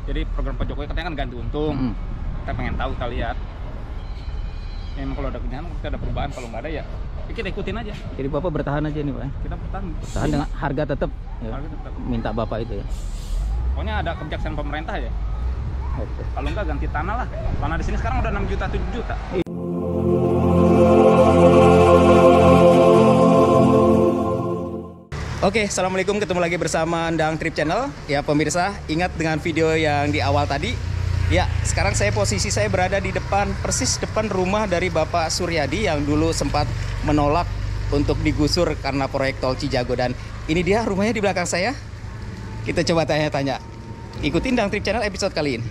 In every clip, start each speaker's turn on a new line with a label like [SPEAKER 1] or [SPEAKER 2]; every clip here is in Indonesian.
[SPEAKER 1] Jadi program Pak Jokowi katanya kan ganti untung. Kita pengen tahu, kita lihat. Ya, emang kalau ada kebijakan kita ada perubahan, kalau nggak ada ya kita ikutin aja.
[SPEAKER 2] Jadi Bapak bertahan aja nih Pak?
[SPEAKER 1] Kita bertahan.
[SPEAKER 2] Bertahan dengan harga tetap ya?
[SPEAKER 1] Harga tetap.
[SPEAKER 2] Minta Bapak itu ya?
[SPEAKER 1] Pokoknya ada kebijaksanaan pemerintah ya.
[SPEAKER 2] Oke.
[SPEAKER 1] Kalau nggak ganti tanah lah. Tanah di sini sekarang udah 6 juta, 7 juta.
[SPEAKER 2] Oke, assalamualaikum, ketemu lagi bersama Endang Trip Channel. Ya pemirsa, ingat dengan video yang di awal tadi. Ya, sekarang posisi saya berada di depan, persis depan rumah dari Bapak Suryadi yang dulu sempat menolak untuk digusur karena proyek tol Cijago. Dan ini dia rumahnya di belakang saya. Kita coba tanya-tanya. Ikutin Endang Trip Channel episode kali ini.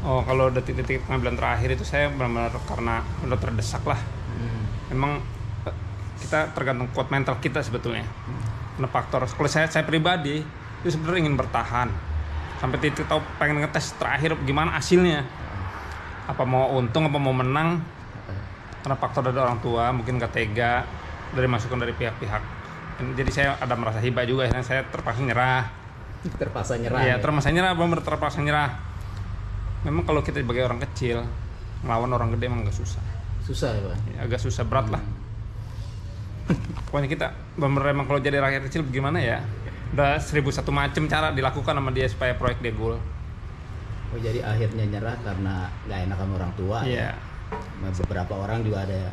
[SPEAKER 1] Oh, kalau detik-detik pengambilan terakhir itu saya benar-benar karena udah terdesak lah. Memang kita tergantung kuat mental kita sebetulnya. Karena faktor, kalau saya pribadi itu sebenarnya ingin bertahan sampai titik tahu pengen ngetes terakhir gimana hasilnya. Apa mau untung, apa mau menang. Karena faktor dari orang tua mungkin gak tega, dari masukan dari pihak-pihak. Jadi saya ada merasa hibah juga, saya terpaksa nyerah.
[SPEAKER 2] Terpaksa nyerah.
[SPEAKER 1] Iya, terpaksa nyerah. Memang kalau kita sebagai orang kecil ngelawan orang gede emang agak susah.
[SPEAKER 2] Susah ya Pak?
[SPEAKER 1] Ya, agak susah, berat lah. Pokoknya kita bener emang kalau jadi rakyat kecil bagaimana ya? Udah 1001 macam cara dilakukan sama dia supaya proyek dia goal.
[SPEAKER 2] Oh, jadi akhirnya nyerah karena nggak enak sama orang tua.
[SPEAKER 1] Iya.
[SPEAKER 2] Ya? Beberapa orang juga ada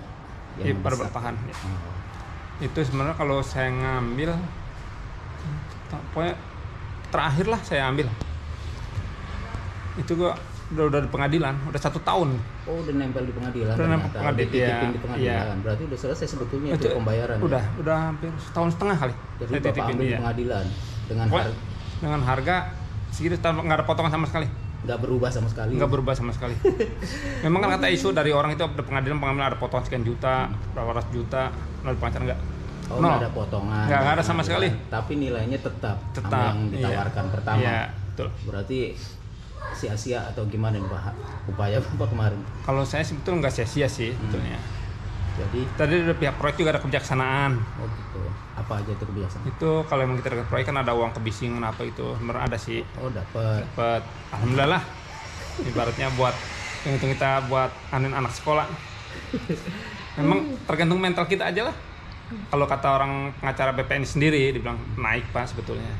[SPEAKER 2] yang
[SPEAKER 1] Pada bertahan. Ya. Itu sebenarnya kalau saya ngambil, pokoknya terakhir lah saya ambil. Itu gua udah di pengadilan, udah 1 tahun.
[SPEAKER 2] Oh, udah nempel di pengadilan.
[SPEAKER 1] Udah nempel
[SPEAKER 2] dititipin di pengadilan.
[SPEAKER 1] Iya.
[SPEAKER 2] Berarti udah selesai sebetulnya itu pembayaran.
[SPEAKER 1] Udah hampir 1,5 tahun kali.
[SPEAKER 2] Jadi Bapak ambil di pengadilan
[SPEAKER 1] dengan harga segitu, nggak ada potongan sama sekali.
[SPEAKER 2] Nggak berubah sama sekali.
[SPEAKER 1] Memang kan kata isu dari orang itu ada pengadilan pengambilan ada potongan sekian juta, berapa ratus juta, di pengacara nggak.
[SPEAKER 2] Oh, nggak ada potongan.
[SPEAKER 1] Nggak ada sama sekali.
[SPEAKER 2] Tapi nilainya tetap sama yang ditawarkan pertama.
[SPEAKER 1] Iya, betul.
[SPEAKER 2] Berarti sia-sia atau gimana nih Pak upaya Bapak kemarin?
[SPEAKER 1] Kalau saya sebetulnya nggak sia-sia sih sebetulnya.
[SPEAKER 2] Jadi
[SPEAKER 1] tadi dari pihak proyek juga ada kebijaksanaan.
[SPEAKER 2] Oh gitu. Apa aja itu kebijaksanaan?
[SPEAKER 1] Itu kalau memang kita dekat proyek kan ada uang kebisingan apa itu, sebenarnya ada sih.
[SPEAKER 2] Oh dapat.
[SPEAKER 1] Alhamdulillah. Ibaratnya buat yang itu kita buat anak sekolah. Memang tergantung mental kita aja lah. Kalau kata orang pengacara BPN sendiri dibilang naik Pak sebetulnya.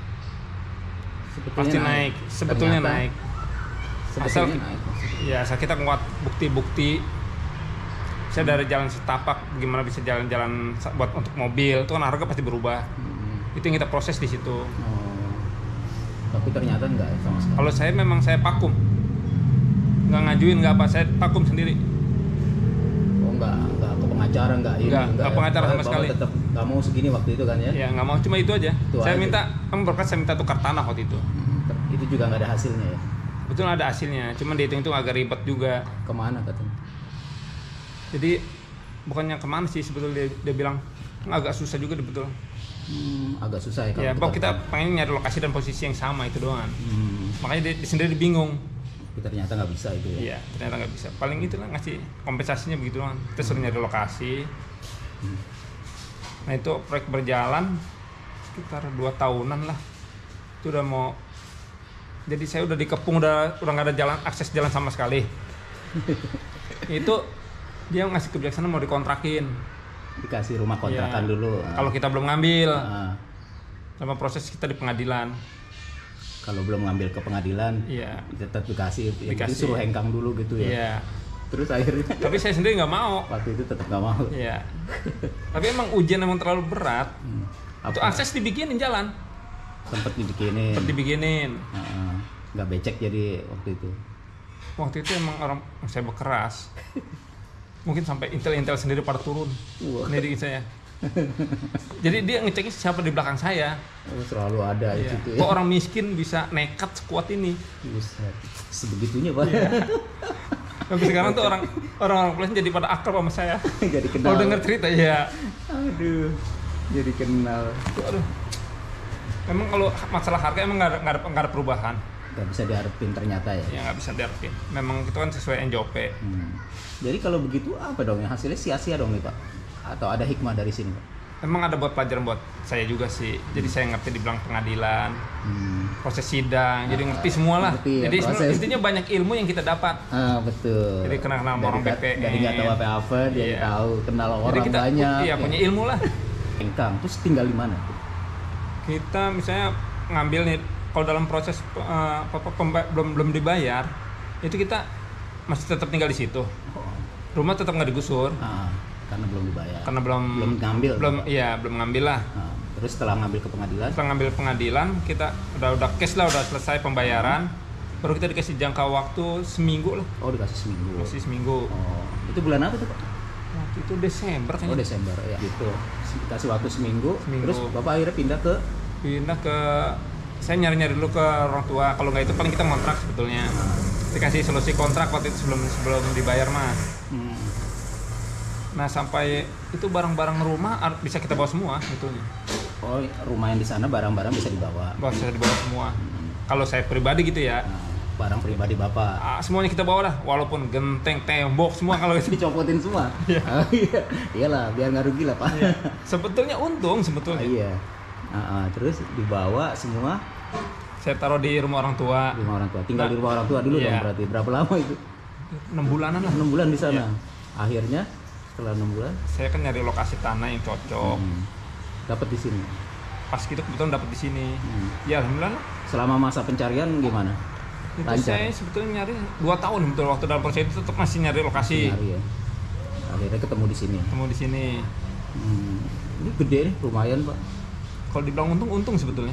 [SPEAKER 1] Pasti naik. Sebetulnya naik. Asal kita kuat bukti-bukti. Saya dari jalan setapak gimana bisa jalan-jalan buat untuk mobil itu kan harga pasti berubah. Itu yang kita proses di situ.
[SPEAKER 2] Oh. Tapi ternyata enggak sama sekali.
[SPEAKER 1] Kalau saya memang saya vakum. Nggak ngajuin nggak apa, saya vakum sendiri.
[SPEAKER 2] Oh enggak ke pengacara enggak
[SPEAKER 1] pengacara sama sekali.
[SPEAKER 2] Tetap nggak mau segini waktu itu kan ya?
[SPEAKER 1] Ya nggak mau, cuma itu aja. Saya minta tukar tanah waktu itu.
[SPEAKER 2] Itu juga nggak ada hasilnya ya?
[SPEAKER 1] Betul ada hasilnya, cuman dihitung-hitung agak ribet juga.
[SPEAKER 2] Kemana katanya?
[SPEAKER 1] Jadi bukannya kemana sih sebetulnya dia bilang agak susah juga betul.
[SPEAKER 2] Agak susah ya.
[SPEAKER 1] Ya, kita pengen nyari lokasi dan posisi yang sama itu doang. Makanya dia sendiri bingung.
[SPEAKER 2] Tapi ternyata nggak bisa itu ya?
[SPEAKER 1] Iya, ternyata nggak bisa. Paling itulah ngasih kompensasinya begitu doang. Kita suruh nyari lokasi. Nah itu proyek berjalan sekitar 2 tahunan lah. Itu udah mau. Jadi saya udah dikepung, udah nggak ada akses jalan sama sekali. Itu dia ngasih kebijaksanaan mau dikontrakin.
[SPEAKER 2] Dikasih rumah kontrakan
[SPEAKER 1] Iya.
[SPEAKER 2] dulu.
[SPEAKER 1] Kalau kita belum ngambil,
[SPEAKER 2] Ah,
[SPEAKER 1] sama proses kita di pengadilan.
[SPEAKER 2] kalau belum ngambil ke pengadilan,
[SPEAKER 1] Iya.
[SPEAKER 2] tetap dikasih. Yang penting
[SPEAKER 1] Dikasih.
[SPEAKER 2] suruh hengkang dulu gitu ya.
[SPEAKER 1] Iya.
[SPEAKER 2] Terus akhirnya
[SPEAKER 1] Tapi saya sendiri nggak mau.
[SPEAKER 2] waktu itu tetap nggak mau.
[SPEAKER 1] Iya. Tapi emang ujian emang terlalu berat. Itu
[SPEAKER 2] Apa?
[SPEAKER 1] akses dibikinin jalan,
[SPEAKER 2] Sempet dibikinin.
[SPEAKER 1] seperti dibikinin.
[SPEAKER 2] Heeh. Nggak becek jadi waktu itu.
[SPEAKER 1] Waktu itu emang orang saya berkeras. Mungkin sampai intel sendiri pada turun.
[SPEAKER 2] Wah.
[SPEAKER 1] Ngedikin saya. Jadi dia ngecekin siapa di belakang saya.
[SPEAKER 2] Oh, selalu ada
[SPEAKER 1] Iya.
[SPEAKER 2] itu
[SPEAKER 1] Kok
[SPEAKER 2] ya.
[SPEAKER 1] orang miskin bisa nekat sekuat ini?
[SPEAKER 2] Buset. Sebegitunya Pak.
[SPEAKER 1] Iya. Sampai sekarang tuh orang polisi jadi pada akrab sama saya.
[SPEAKER 2] Jadi kenal.
[SPEAKER 1] Kalau denger cerita ya.
[SPEAKER 2] Aduh. Jadi kenal.
[SPEAKER 1] Aduh. Emang kalau masalah harga emang nggak ada perubahan.
[SPEAKER 2] Nggak bisa diharapin ternyata ya.
[SPEAKER 1] Ya nggak bisa diharapin. Memang itu kan sesuai NJOP.
[SPEAKER 2] Jadi kalau begitu apa dong? Hasilnya sia-sia dong nih Pak? Atau ada hikmah dari sini Pak?
[SPEAKER 1] Emang ada buat pelajaran buat saya juga sih. Jadi saya ngerti dibilang pengadilan, proses sidang, jadi ngerti semua lah.
[SPEAKER 2] Ngerti ya,
[SPEAKER 1] Jadi
[SPEAKER 2] proses.
[SPEAKER 1] intinya banyak ilmu yang kita dapat.
[SPEAKER 2] Ah betul.
[SPEAKER 1] Jadi kenal orang BPN.
[SPEAKER 2] Dari nggak tahu apa-apa, dia
[SPEAKER 1] Iya.
[SPEAKER 2] tahu kenal
[SPEAKER 1] Jadi
[SPEAKER 2] orang
[SPEAKER 1] kita
[SPEAKER 2] banyak.
[SPEAKER 1] iya, punya ilmu lah.
[SPEAKER 2] Hengkang. Terus tinggal di mana?
[SPEAKER 1] Kita misalnya ngambil nih, kalau dalam proses belum dibayar, itu kita masih tetap tinggal di situ. Rumah tetap nggak digusur
[SPEAKER 2] Karena belum dibayar.
[SPEAKER 1] karena belum
[SPEAKER 2] ngambil.
[SPEAKER 1] belum ngambil lah.
[SPEAKER 2] Nah, terus setelah ngambil ke pengadilan,
[SPEAKER 1] Setelah ngambil pengadilan, kita udah cash lah, udah selesai pembayaran, baru kita dikasih jangka waktu seminggu lah,
[SPEAKER 2] oh dikasih seminggu.
[SPEAKER 1] masih seminggu.
[SPEAKER 2] Oh, itu bulan apa tuh Pak?
[SPEAKER 1] Waktu itu Desember
[SPEAKER 2] Oh
[SPEAKER 1] kayaknya.
[SPEAKER 2] Desember ya. Gitu. Dikasih waktu seminggu.
[SPEAKER 1] Seminggu.
[SPEAKER 2] Terus Bapak akhirnya pindah ke
[SPEAKER 1] Pindah ke, saya nyari dulu ke orang tua. Kalau nggak itu paling kita kontrak sebetulnya. Dikasih solusi kontrak waktu itu sebelum dibayar mas. Nah sampai itu barang-barang rumah bisa kita bawa semua sebetulnya.
[SPEAKER 2] Oh rumah yang di sana barang-barang bisa dibawa.
[SPEAKER 1] Bisa dibawa semua. Kalau saya pribadi gitu ya.
[SPEAKER 2] Nah, barang pribadi Bapak.
[SPEAKER 1] Semuanya kita bawa lah, walaupun genteng, tembok semua kalau itu.
[SPEAKER 2] Dicopotin semua.
[SPEAKER 1] Iya.
[SPEAKER 2] Oh, iya. Iyalah, biar nggak rugi lah Pak.
[SPEAKER 1] Iya. Sebetulnya untung
[SPEAKER 2] Ah,
[SPEAKER 1] sebetulnya.
[SPEAKER 2] iya. Terus dibawa semua
[SPEAKER 1] Saya taruh di rumah orang tua.
[SPEAKER 2] di rumah orang tua. Tinggal di rumah orang tua dulu
[SPEAKER 1] Iya.
[SPEAKER 2] dong berarti. Berapa lama itu?
[SPEAKER 1] 6 bulanan lah.
[SPEAKER 2] 6 bulan di sana.
[SPEAKER 1] Iya.
[SPEAKER 2] Akhirnya setelah 6 bulan
[SPEAKER 1] Saya kan nyari lokasi tanah yang cocok.
[SPEAKER 2] dapat di sini.
[SPEAKER 1] Pas gitu kebetulan dapet di sini. Ya alhamdulillah lah.
[SPEAKER 2] Selama masa pencarian gimana?
[SPEAKER 1] Itu
[SPEAKER 2] Lancar?
[SPEAKER 1] saya sebetulnya nyari 2 tahun betul, waktu dalam proses itu tetap masih nyari lokasi.
[SPEAKER 2] Nyari ya. Akhirnya ketemu di sini.
[SPEAKER 1] Ketemu di sini.
[SPEAKER 2] Ini gede nih, lumayan Pak.
[SPEAKER 1] Kalau dibilang untung sebetulnya.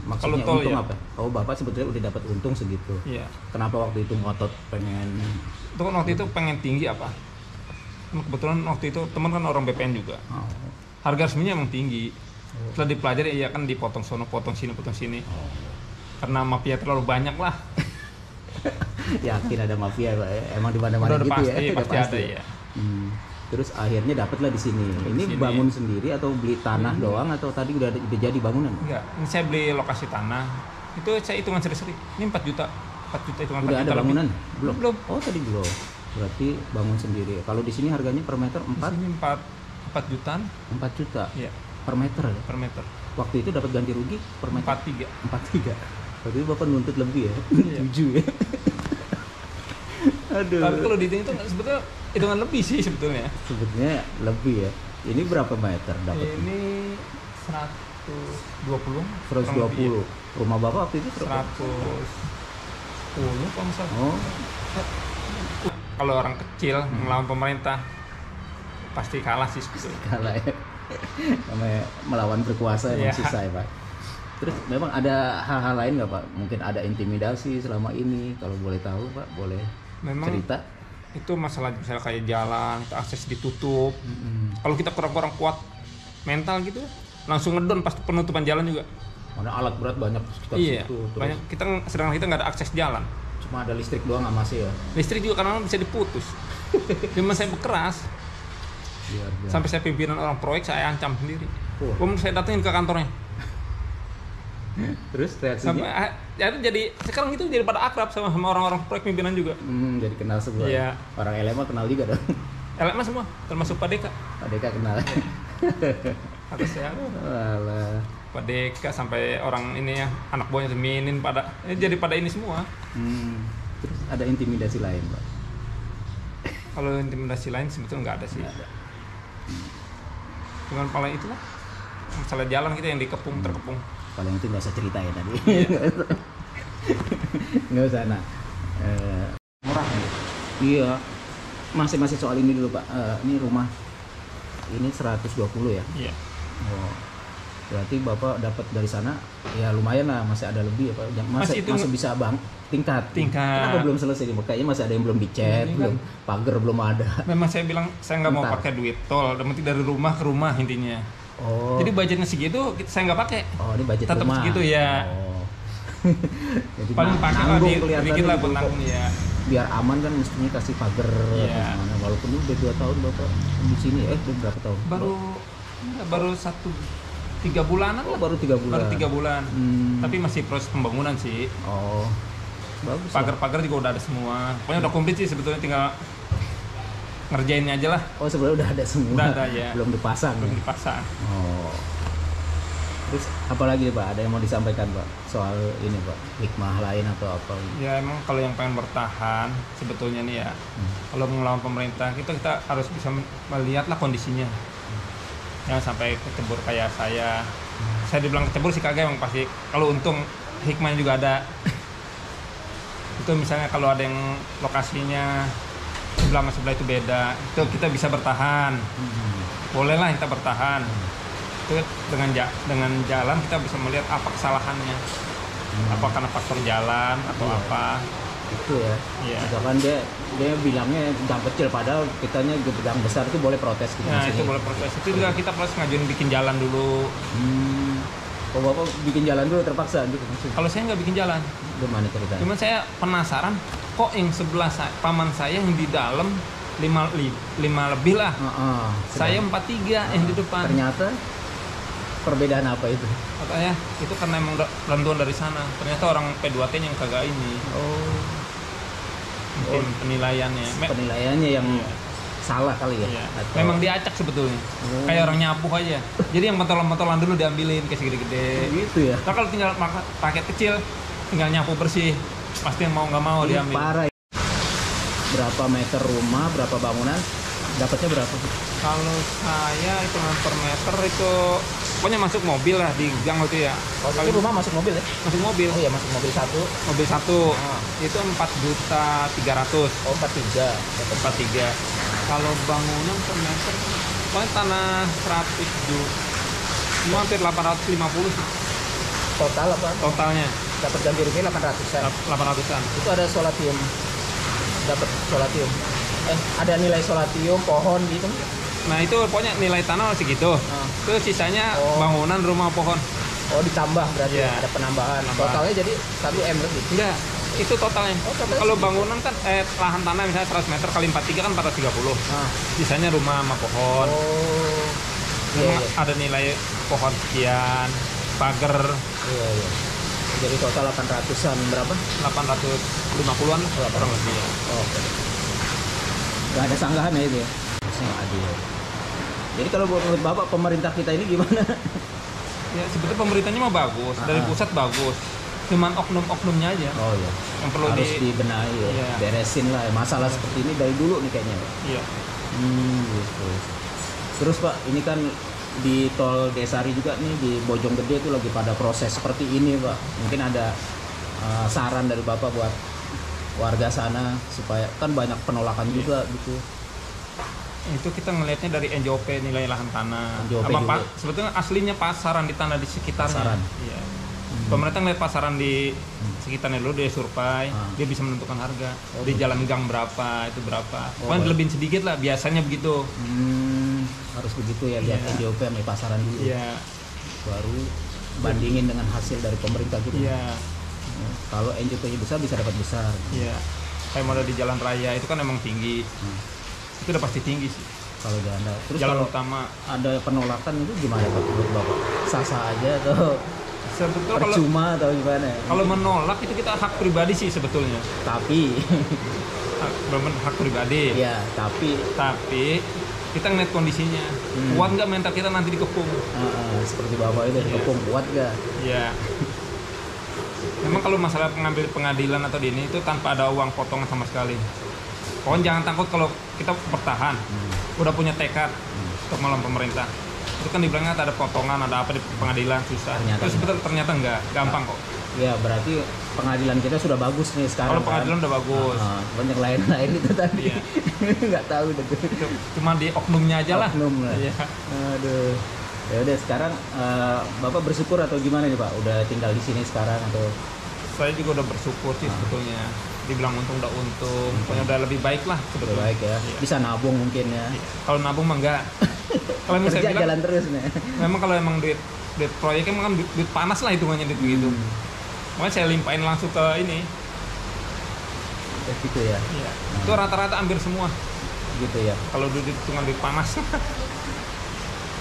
[SPEAKER 2] Maksudnya
[SPEAKER 1] Kalau tol
[SPEAKER 2] untung
[SPEAKER 1] ya.
[SPEAKER 2] apa? Oh Bapak sebetulnya udah dapat untung segitu.
[SPEAKER 1] Iya.
[SPEAKER 2] Kenapa waktu itu ngotot pengen?
[SPEAKER 1] Itu kan waktu itu pengen tinggi apa? Kebetulan waktu itu teman kan orang BPN juga.
[SPEAKER 2] Oh.
[SPEAKER 1] Harga resminya emang tinggi. Setelah dipelajari ya kan dipotong sono, potong sini, potong sini. Karena mafia terlalu banyak lah.
[SPEAKER 2] Yakin ada mafia Pak ya? Emang di mana-mana
[SPEAKER 1] Udah
[SPEAKER 2] gitu
[SPEAKER 1] pasti,
[SPEAKER 2] ya? Udah
[SPEAKER 1] pasti ada ya.
[SPEAKER 2] Terus akhirnya dapatlah di sini. Ini
[SPEAKER 1] sini.
[SPEAKER 2] bangun sendiri atau beli tanah doang atau tadi udah jadi bangunan?
[SPEAKER 1] Enggak, ini saya beli lokasi tanah. Itu saya hitungan seri-seri. Ini 4 juta. 4 juta hitungan 4
[SPEAKER 2] Udah
[SPEAKER 1] juta
[SPEAKER 2] ada
[SPEAKER 1] lebih.
[SPEAKER 2] bangunan?
[SPEAKER 1] Belum.
[SPEAKER 2] Oh tadi belum. Berarti bangun sendiri. Kalau di sini harganya per meter
[SPEAKER 1] Di sini 4 jutaan
[SPEAKER 2] 4 juta
[SPEAKER 1] ya
[SPEAKER 2] per meter ya.
[SPEAKER 1] per meter.
[SPEAKER 2] Waktu itu dapat ganti rugi per meter
[SPEAKER 1] 43.
[SPEAKER 2] 43. Waktu itu Bapak nuntut lebih ya.
[SPEAKER 1] Iya.
[SPEAKER 2] 7 ya. Aduh.
[SPEAKER 1] Tapi kalau dihitung itu sebetulnya hitungan lebih sih sebetulnya.
[SPEAKER 2] Sebetulnya lebih ya. Ini berapa meter dapat?
[SPEAKER 1] Ini 120.
[SPEAKER 2] 120. Rumah Bapak waktu itu berapa?
[SPEAKER 1] 110 kalau misalnya.
[SPEAKER 2] Oh,
[SPEAKER 1] Kalau orang kecil melawan pemerintah pasti kalah sih sebetulnya.
[SPEAKER 2] kalah ya. Namanya melawan berkuasa emang
[SPEAKER 1] Iya.
[SPEAKER 2] susah ya Pak. Terus memang ada hal-hal lain nggak Pak? Mungkin ada intimidasi selama ini, kalau boleh tahu Pak, boleh
[SPEAKER 1] Memang
[SPEAKER 2] cerita?
[SPEAKER 1] itu masalah misalnya kayak jalan, akses ditutup. Kalau kita kurang kuat mental gitu, langsung ngedon pas penutupan jalan juga.
[SPEAKER 2] Mana alat berat banyak sekitar
[SPEAKER 1] Iya,
[SPEAKER 2] situ. Terus
[SPEAKER 1] banyak sedangkan kita nggak ada akses jalan.
[SPEAKER 2] cuma ada listrik doang nggak masih ya?
[SPEAKER 1] Listrik juga kadang bisa diputus. Cuma saya berkeras.
[SPEAKER 2] Biar.
[SPEAKER 1] Sampai saya pimpinan orang proyek saya ancam sendiri.
[SPEAKER 2] Oh.
[SPEAKER 1] Saya datengin ke kantornya.
[SPEAKER 2] Terus
[SPEAKER 1] Sampai
[SPEAKER 2] reaksinya?
[SPEAKER 1] jadi sekarang itu jadi pada akrab sama orang-orang proyek pimpinan juga.
[SPEAKER 2] Jadi kenal semua.
[SPEAKER 1] Iya.
[SPEAKER 2] Orang LMA kenal juga dong.
[SPEAKER 1] LMA semua, termasuk Pak Deka.
[SPEAKER 2] Pak Deka kenal.
[SPEAKER 1] Atas saya,
[SPEAKER 2] Alah.
[SPEAKER 1] Pak Deka sampai orang ini ya, anak buahnya Minin pada jadi pada ini semua.
[SPEAKER 2] Terus ada intimidasi lain Pak?
[SPEAKER 1] Kalau intimidasi lain sebetulnya nggak ada sih.
[SPEAKER 2] Nggak ada.
[SPEAKER 1] Cuman paling itulah masalah jalan kita yang dikepung terkepung.
[SPEAKER 2] Paling itu nggak usah cerita ya tadi.
[SPEAKER 1] Iya.
[SPEAKER 2] Nggak usah. Nah,
[SPEAKER 1] Murah nih.
[SPEAKER 2] iya, masih soal ini dulu Pak. Ini rumah ini 120 ya.
[SPEAKER 1] Iya.
[SPEAKER 2] Oh, berarti Bapak dapat dari sana ya lumayan lah, masih ada lebih ya Pak.
[SPEAKER 1] Masih itu-
[SPEAKER 2] Masih bisa bang tingkat.
[SPEAKER 1] Tingkat.
[SPEAKER 2] Kenapa belum selesai nih? Kayaknya masih ada yang belum dicat,
[SPEAKER 1] Ini kan-
[SPEAKER 2] belum pagar belum ada.
[SPEAKER 1] Memang saya bilang saya nggak mau
[SPEAKER 2] Bentar.
[SPEAKER 1] pakai duit tol, yang penting dari rumah ke rumah intinya.
[SPEAKER 2] Oh.
[SPEAKER 1] Jadi budgetnya segitu saya nggak pakai.
[SPEAKER 2] Oh, ini budget
[SPEAKER 1] tetap
[SPEAKER 2] rumah.
[SPEAKER 1] segitu ya.
[SPEAKER 2] Oh. Jadi
[SPEAKER 1] Paling pakai lah
[SPEAKER 2] nanggung
[SPEAKER 1] di
[SPEAKER 2] kelihatannya
[SPEAKER 1] dikit lah
[SPEAKER 2] gitu,
[SPEAKER 1] buat nanggung ya.
[SPEAKER 2] biar aman kan mestinya kasih pagar
[SPEAKER 1] Iya.
[SPEAKER 2] gimana, walaupun udah 2 tahun Bapak di sini udah berapa tahun?
[SPEAKER 1] Baru 3 bulanan
[SPEAKER 2] Oh,
[SPEAKER 1] lah.
[SPEAKER 2] baru 3 bulan.
[SPEAKER 1] Baru 3 bulan.
[SPEAKER 2] Hmm.
[SPEAKER 1] Tapi masih proses pembangunan sih.
[SPEAKER 2] Oh. Bagus. lah.
[SPEAKER 1] Pagar-pagar juga udah ada semua. Pokoknya udah komplit sih sebetulnya, tinggal ngerjainnya aja lah.
[SPEAKER 2] Oh, sebenarnya udah ada semua.
[SPEAKER 1] Udah ada, ya.
[SPEAKER 2] Belum dipasang.
[SPEAKER 1] Belum
[SPEAKER 2] Ya?
[SPEAKER 1] dipasang.
[SPEAKER 2] Oh. Terus apalagi Pak? Ada yang mau disampaikan Pak soal ini Pak? Hikmah lain atau apa?
[SPEAKER 1] Ya emang kalau yang pengen bertahan sebetulnya nih ya, kalau melawan pemerintah kita harus bisa melihat lah kondisinya. Jangan sampai kecebur kayak saya. Saya dibilang kecebur sih kagak, emang pasti. Kalau untung hikmahnya juga ada. Itu misalnya kalau ada yang lokasinya sebelah sama sebelah itu beda, itu kita bisa bertahan. Bolehlah kita bertahan. Itu dengan jalan kita bisa melihat apa kesalahannya. Apa karena faktor jalan atau
[SPEAKER 2] Iya.
[SPEAKER 1] apa.
[SPEAKER 2] Itu ya.
[SPEAKER 1] Iya.
[SPEAKER 2] Misalkan dia bilangnya gang kecil padahal kitanya gang besar itu boleh protes gitu.
[SPEAKER 1] Nah, itu
[SPEAKER 2] maksudnya.
[SPEAKER 1] boleh proses. Itu juga kita proses ngajuin bikin jalan dulu.
[SPEAKER 2] Oh, Bapak bikin jalan dulu terpaksa gitu maksudnya.
[SPEAKER 1] Kalau saya nggak bikin jalan,
[SPEAKER 2] Gimana ceritanya?
[SPEAKER 1] cuman saya penasaran kok yang sebelah paman saya yang di dalam 5 lebih lah. Saya 4-3 yang di depan.
[SPEAKER 2] Ternyata perbedaan apa itu?
[SPEAKER 1] Katanya itu karena emang bantuan dari sana. Ternyata orang P2T yang kagak ini.
[SPEAKER 2] Oh,
[SPEAKER 1] Mungkin penilaiannya.
[SPEAKER 2] penilaiannya yang
[SPEAKER 1] Iya.
[SPEAKER 2] salah kali ya?
[SPEAKER 1] Iya.
[SPEAKER 2] Atau-
[SPEAKER 1] Memang diacak sebetulnya.
[SPEAKER 2] Oh.
[SPEAKER 1] Kayak orang nyapu aja. Jadi yang pentolan-pentolan dulu diambilin kayak segede-gede.
[SPEAKER 2] gitu ya?
[SPEAKER 1] Nah, kalau tinggal paket kecil, tinggal nyapu bersih. Pasti yang mau nggak mau
[SPEAKER 2] Ini
[SPEAKER 1] diambil.
[SPEAKER 2] parah ya. Berapa meter rumah, berapa bangunan, dapatnya berapa?
[SPEAKER 1] Kalau saya hitungan per meter itu pokoknya masuk mobil lah di gang itu ya.
[SPEAKER 2] Oh,
[SPEAKER 1] Kalau
[SPEAKER 2] itu rumah masuk mobil ya?
[SPEAKER 1] masuk mobil,
[SPEAKER 2] Oh iya, masuk mobil satu.
[SPEAKER 1] mobil satu
[SPEAKER 2] Ah.
[SPEAKER 1] itu 4.300.000.
[SPEAKER 2] Oh, 43.
[SPEAKER 1] 43. Kalau bangunan per meter pokoknya tanah 100 juta. Cuma hampir 850 sih
[SPEAKER 2] Total apa?
[SPEAKER 1] totalnya.
[SPEAKER 2] Dapat ganti rugi 800-an.
[SPEAKER 1] 800-an.
[SPEAKER 2] Itu ada solatium. Dapat solatium. Ada nilai solatium, pohon gitu.
[SPEAKER 1] Nah, itu pokoknya nilai tanah masih gitu.
[SPEAKER 2] Ah.
[SPEAKER 1] Terus sisanya
[SPEAKER 2] Oh.
[SPEAKER 1] bangunan, rumah, pohon.
[SPEAKER 2] Oh, ditambah berarti
[SPEAKER 1] Iya.
[SPEAKER 2] ada penambahan.
[SPEAKER 1] Penambahan.
[SPEAKER 2] Totalnya jadi 1 M lebih.
[SPEAKER 1] Enggak, itu totalnya.
[SPEAKER 2] Oh, totalnya
[SPEAKER 1] Kalau
[SPEAKER 2] segitu.
[SPEAKER 1] bangunan kan lahan tanah misalnya 100 meter kali 43 kan 430.
[SPEAKER 2] Nah.
[SPEAKER 1] Sisanya rumah sama pohon.
[SPEAKER 2] Oh. Iya,
[SPEAKER 1] Memang
[SPEAKER 2] iya.
[SPEAKER 1] ada nilai pohon sekian, pagar
[SPEAKER 2] Iya, iya. Jadi total 800-an berapa?
[SPEAKER 1] 850-an lah kurang lebih ya.
[SPEAKER 2] Oh, oke. Gak ada sanggahan ya itu ya? Harusnya nggak adil. Jadi kalau menurut Bapak pemerintah kita ini gimana?
[SPEAKER 1] Ya sebetulnya pemerintahnya mah bagus, dari
[SPEAKER 2] Ah.
[SPEAKER 1] pusat bagus. Cuman oknum-oknumnya aja
[SPEAKER 2] Oh iya.
[SPEAKER 1] yang perlu
[SPEAKER 2] Harus dibenahi ya.
[SPEAKER 1] Iya.
[SPEAKER 2] Beresin lah. Masalah seperti ini dari dulu nih kayaknya. Pak.
[SPEAKER 1] Iya.
[SPEAKER 2] Gitu. Terus Pak, ini kan di tol Desari juga nih di Bojonggede itu lagi pada proses seperti ini Pak. Mungkin ada saran dari Bapak buat warga sana supaya kan banyak penolakan juga gitu.
[SPEAKER 1] Itu kita ngelihatnya dari NJOP nilai lahan tanah.
[SPEAKER 2] NJOP
[SPEAKER 1] Apa
[SPEAKER 2] juga.
[SPEAKER 1] Pak? Sebetulnya aslinya pasaran di tanah di sekitarnya.
[SPEAKER 2] Pasaran.
[SPEAKER 1] Iya. Pemerintah ngeliat pasaran di sekitarnya dulu, dia survei,
[SPEAKER 2] Ah.
[SPEAKER 1] dia bisa menentukan harga.
[SPEAKER 2] Oh,
[SPEAKER 1] Di
[SPEAKER 2] gitu.
[SPEAKER 1] jalan gang berapa, itu berapa.
[SPEAKER 2] Oh,
[SPEAKER 1] Pokoknya
[SPEAKER 2] baik.
[SPEAKER 1] lebih sedikit lah, biasanya begitu.
[SPEAKER 2] Harus begitu ya, lihat
[SPEAKER 1] Iya.
[SPEAKER 2] NJOP sama pasaran dulu.
[SPEAKER 1] Iya.
[SPEAKER 2] Baru bandingin dengan hasil dari pemerintah gitu.
[SPEAKER 1] Iya.
[SPEAKER 2] Kalau NJOP-nya besar bisa dapat besar.
[SPEAKER 1] Iya. Kayak model di jalan raya itu kan emang tinggi. Itu udah pasti tinggi sih.
[SPEAKER 2] Kalau jalan raya. Terus
[SPEAKER 1] Jalan
[SPEAKER 2] kalau
[SPEAKER 1] utama.
[SPEAKER 2] ada penolakan itu gimana Pak menurut Bapak? Sah-sah aja atau
[SPEAKER 1] Sebetulnya kalau
[SPEAKER 2] percuma atau gimana?
[SPEAKER 1] kalau menolak itu kita hak pribadi sih sebetulnya.
[SPEAKER 2] Tapi
[SPEAKER 1] Hak pribadi.
[SPEAKER 2] ya,
[SPEAKER 1] Tapi kita ngeliat kondisinya. Kuat nggak mental kita nanti dikepung?
[SPEAKER 2] seperti Bapak itu
[SPEAKER 1] Iya.
[SPEAKER 2] dikepung kuat gak?
[SPEAKER 1] Iya. Memang kalau masalah pengambil pengadilan atau di ini itu tanpa ada uang potongan sama sekali. Pokoknya jangan takut kalau kita bertahan. Udah punya tekad untuk melawan pemerintah. Itu kan dibilangnya ada potongan, ada apa di pengadilan susah. Ternyata enggak, gampang kok.
[SPEAKER 2] Ya berarti pengadilan kita sudah bagus nih sekarang.
[SPEAKER 1] Kalau pengadilan udah bagus.
[SPEAKER 2] Banyak lain itu tadi.
[SPEAKER 1] Iya.
[SPEAKER 2] Nggak tahu deh.
[SPEAKER 1] Cuma di oknumnya aja lah.
[SPEAKER 2] Oknum lah.
[SPEAKER 1] Iya.
[SPEAKER 2] Aduh. Ya udah sekarang Bapak bersyukur atau gimana nih Pak? Udah tinggal di sini sekarang atau?
[SPEAKER 1] Saya juga udah bersyukur sih sebetulnya. Dibilang untung udah untung. Pokoknya udah lebih baik lah sebetulnya.
[SPEAKER 2] Lebih baik ya.
[SPEAKER 1] Iya.
[SPEAKER 2] Bisa nabung mungkin ya.
[SPEAKER 1] Iya. Kalau nabung mah enggak. Kalau
[SPEAKER 2] Kerja
[SPEAKER 1] saya bilang,
[SPEAKER 2] jalan terus nih.
[SPEAKER 1] memang kalau emang duit proyeknya emang kan duit panas lah hitungannya duit begitu. Makanya saya limpahin langsung ke ini.
[SPEAKER 2] Gitu ya.
[SPEAKER 1] Iya. Itu rata-rata hampir semua.
[SPEAKER 2] Gitu ya.
[SPEAKER 1] Kalau hitungan duit panas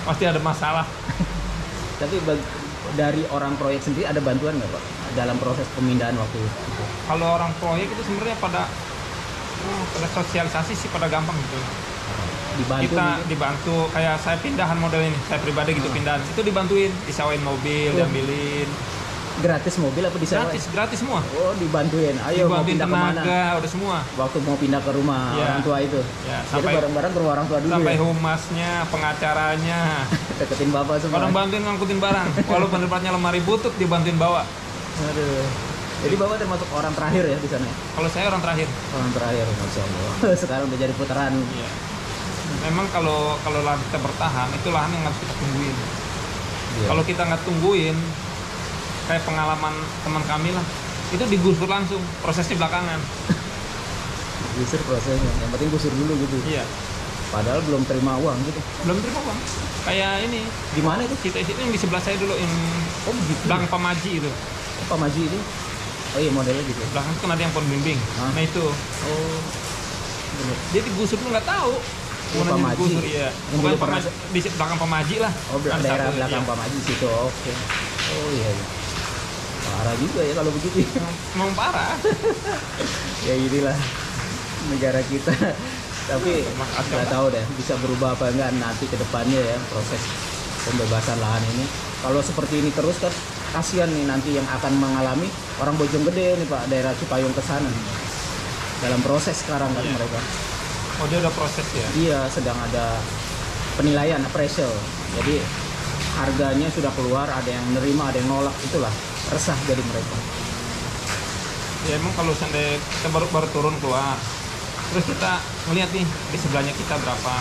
[SPEAKER 1] pasti ada masalah.
[SPEAKER 2] Tapi dari orang proyek sendiri ada bantuan nggak Pak dalam proses pemindahan waktu itu?
[SPEAKER 1] Kalau orang proyek itu sebenarnya pada sosialisasi sih pada gampang gitu.
[SPEAKER 2] Dibantu
[SPEAKER 1] Kita
[SPEAKER 2] mungkin?
[SPEAKER 1] dibantu kayak saya pindahan model ini, saya pribadi gitu pindahan. Itu dibantuin, disewain mobil, diambilin.
[SPEAKER 2] Gratis mobil apa disewa?
[SPEAKER 1] Gratis semua.
[SPEAKER 2] Oh dibantuin. Ayo mau
[SPEAKER 1] Dibantuin
[SPEAKER 2] pindah kemana?
[SPEAKER 1] tenaga, udah semua.
[SPEAKER 2] Waktu mau pindah ke rumah
[SPEAKER 1] Ya.
[SPEAKER 2] orang tua itu.
[SPEAKER 1] Ya,
[SPEAKER 2] Jadi
[SPEAKER 1] sampai
[SPEAKER 2] bareng-bareng ke rumah orang tua dulu
[SPEAKER 1] sampai
[SPEAKER 2] ya?
[SPEAKER 1] humasnya, pengacaranya,
[SPEAKER 2] Deketin bapak semua.
[SPEAKER 1] kadang bantuin ngangkutin barang. Walaupun tempatnya lemari butut dibantuin bawa.
[SPEAKER 2] Aduh. Jadi bapak termasuk orang terakhir ya di sana?
[SPEAKER 1] Kalau saya orang terakhir.
[SPEAKER 2] Orang terakhir, masya Allah. Sekarang udah jadi putaran.
[SPEAKER 1] Iya. Memang kalau lahan kita bertahan itu lahan yang harus kita tungguin.
[SPEAKER 2] Iya.
[SPEAKER 1] Kalau kita nggak tungguin, kayak pengalaman teman kami lah, itu digusur langsung, prosesnya belakangan.
[SPEAKER 2] Gusur prosesnya, yang penting gusur dulu gitu.
[SPEAKER 1] Iya.
[SPEAKER 2] Padahal belum terima uang gitu.
[SPEAKER 1] Belum terima bang. Kayak ini,
[SPEAKER 2] Di mana itu?
[SPEAKER 1] kita yang di sebelah saya dulu yang
[SPEAKER 2] Oh begitu.
[SPEAKER 1] belakang Pamaji itu.
[SPEAKER 2] Pak Maji itu? Oh iya modelnya gitu.
[SPEAKER 1] Belakang itu kan ada yang pohon bimbing.
[SPEAKER 2] Hah?
[SPEAKER 1] Nah itu,
[SPEAKER 2] Oh. Bener.
[SPEAKER 1] dia digusur dulu nggak tahu.
[SPEAKER 2] Oh,
[SPEAKER 1] Kemudian
[SPEAKER 2] Pamaji.
[SPEAKER 1] digusur, iya.
[SPEAKER 2] Yang
[SPEAKER 1] Bukan
[SPEAKER 2] dulu pernah-
[SPEAKER 1] Pamaji, di belakang Pamaji lah.
[SPEAKER 2] Oh
[SPEAKER 1] Ada
[SPEAKER 2] daerah
[SPEAKER 1] satu,
[SPEAKER 2] belakang
[SPEAKER 1] iya.
[SPEAKER 2] Pak Maji situ. Oke. Oh iya. Iya. Parah juga ya kalau begitu.
[SPEAKER 1] Memang parah.
[SPEAKER 2] Ya inilah negara kita. Tapi nggak tahu deh bisa berubah apa enggak nanti ke depannya ya proses pembebasan lahan ini. Kalau seperti ini terus kan kasihan nih nanti yang akan mengalami orang Bojonggede nih Pak, daerah Cipayung ke sana. Dalam proses sekarang kan
[SPEAKER 1] Iya.
[SPEAKER 2] mereka.
[SPEAKER 1] Oh dia udah proses ya.
[SPEAKER 2] Iya, sedang ada penilaian appraisal. Jadi harganya sudah keluar, ada yang nerima, ada yang nolak, itulah resah jadi mereka.
[SPEAKER 1] Ya emang kalau seandainya kita baru turun keluar, terus kita melihat nih di sebelahnya kita berapa,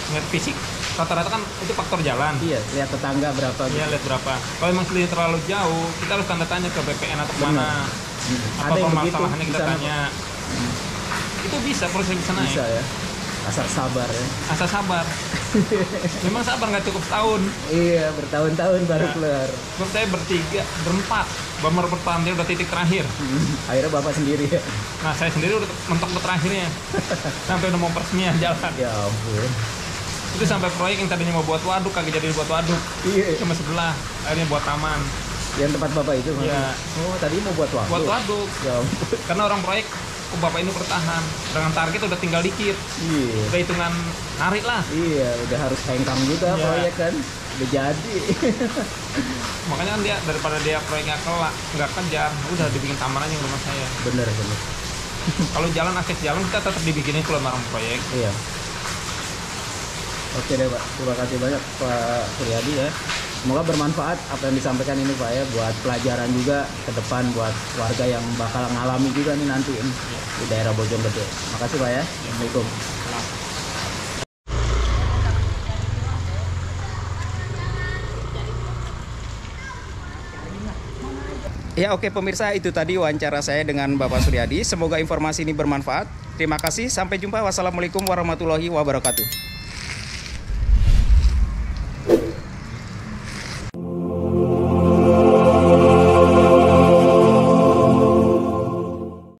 [SPEAKER 1] ngeliat fisik, rata-rata kan itu faktor jalan.
[SPEAKER 2] Iya, lihat tetangga berapa gitu.
[SPEAKER 1] Iya lihat berapa. Kalau emang selisih terlalu jauh, kita harus tanda tanya ke BPN atau kemana. Apa
[SPEAKER 2] Ada yang begitu
[SPEAKER 1] permasalahannya
[SPEAKER 2] di
[SPEAKER 1] kita
[SPEAKER 2] sana,
[SPEAKER 1] tanya. Itu bisa proses di sana
[SPEAKER 2] bisa
[SPEAKER 1] ya.
[SPEAKER 2] ya. Asal sabar ya.
[SPEAKER 1] Asal sabar. Memang sabar nggak cukup setahun.
[SPEAKER 2] Iya, bertahun-tahun baru
[SPEAKER 1] Ya.
[SPEAKER 2] keluar.
[SPEAKER 1] Menurut saya bertiga, berempat, baru bertahan dia udah titik terakhir.
[SPEAKER 2] Akhirnya bapak sendiri ya.
[SPEAKER 1] Nah saya sendiri udah mentok ke terakhirnya, sampai udah mau peresmian jalan.
[SPEAKER 2] Ya ampun.
[SPEAKER 1] Itu sampai proyek yang tadinya mau buat waduk kagak jadi buat waduk,
[SPEAKER 2] Iya.
[SPEAKER 1] cuma sebelah, akhirnya buat taman.
[SPEAKER 2] Yang tempat bapak itu
[SPEAKER 1] Iya.
[SPEAKER 2] maksudnya? Oh, tadi mau buat waktu.
[SPEAKER 1] Buat waduk,
[SPEAKER 2] Ya ampun.
[SPEAKER 1] karena orang proyek, oh bapak ini bertahan dengan target udah tinggal dikit,
[SPEAKER 2] Iya.
[SPEAKER 1] udah hitungan narik lah.
[SPEAKER 2] Iya, udah harus hengkang juga
[SPEAKER 1] Iya.
[SPEAKER 2] proyek kan. Udah jadi.
[SPEAKER 1] Makanya kan dia daripada dia proyeknya kelak nggak kejar, udah dibikin taman aja yang rumah saya.
[SPEAKER 2] Bener, bener.
[SPEAKER 1] Kalau jalan akses jalan kita tetap dibikinin kalau barang proyek.
[SPEAKER 2] Iya. Oke deh Pak, terima kasih banyak Pak Suryadi ya. Semoga bermanfaat apa yang disampaikan ini Pak ya, buat pelajaran juga ke depan buat warga yang bakal ngalami juga nih nanti di daerah Bojonggede. Makasih Pak ya. Assalamualaikum. Ya oke pemirsa, itu tadi wawancara saya dengan Bapak Suryadi. Semoga informasi ini bermanfaat. Terima kasih, sampai jumpa. Wassalamualaikum warahmatullahi wabarakatuh.